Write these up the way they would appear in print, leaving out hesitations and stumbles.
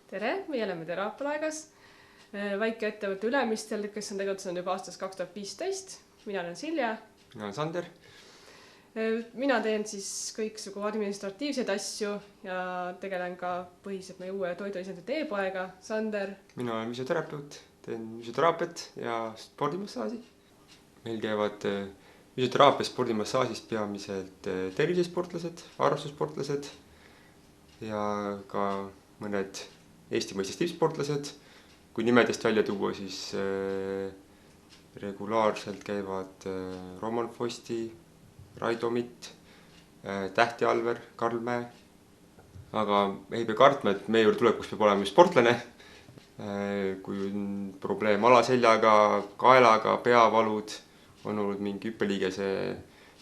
Tere, meie oleme Teraapialaegas, väike ettevõtte Ülemistel, kes on tegutsenud juba aastast 2015. Mina olen Silja. Mina olen Sander. Mina teen siis kõiksugu administratiivseid asju ja tegelen ka põhiselt meie uue toidulisandite e-poega. Sander. Mina olen füsioterapeut, teen füsioteraapiat ja spordimassaaži. Meil käivad füsioteraapias spordimassaažis peamiselt tervisesportlased, harrastussportlased ja ka mõned Eesti mõistes tippsportlased. Kui nimedest välja tuua, siis regulaarselt käivad Roman Fosti, Raido Mitt, Tähti Alver, Karl Mäe. Aga ei pea kartma, et meie juurde tulekuks peab olema sportlane. Kui on probleem alaseljaga, kaelaga, peavalud, on olnud mingi hüppeliigese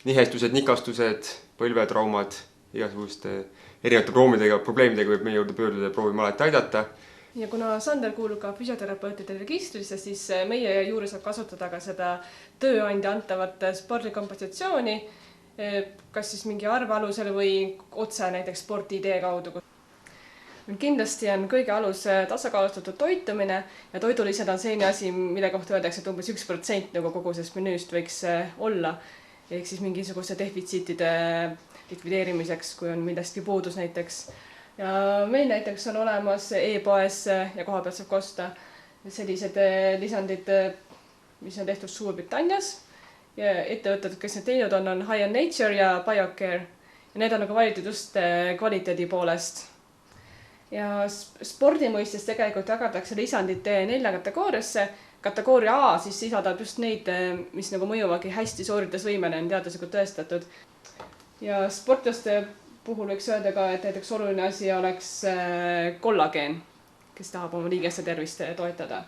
nihestused, nikastused, põlvetraumad, igasuguste erinevate probleemidega võib meie juurde pöörduda ja proovime alati aidata. Ja kuna Sander kuulub ka füsioterapeutide registrisse, siis meie juures saab kasutada ka seda tööandja antavat spordikompensatsiooni, kas siis mingi arve alusel või otse näiteks spordi-idee kaudu. Kindlasti on kõige alus tasakaalustatud toitumine ja toidulised on selline asi, mille kohta öeldakse, et umbes 1% nagu kogu sellest menüüst võiks olla. Ehk siis mingisuguse defitsiitide likvideerimiseks, kui on millestki puudus näiteks. Ja meil näiteks on olemas e-poes ja koha pealt saab kosta sellised lisandid, mis on tehtud Suurbritannias. Ja ettevõtted, kes need teinud on High and Nature ja BioCare. Ja need on nagu valitud just kvaliteedi poolest. Ja spordi mõistes tegelikult jagatakse lisandid 4 kategooriasse. Kategooria A siis sisaldab just neid, mis nagu mõjuvagi hästi sooritusvõimene on teaduslikult tõestatud. Ja sportlaste puhul võiks öelda ka, et näiteks oluline asi oleks kollageen, kes tahab oma liigeste tervist toetada.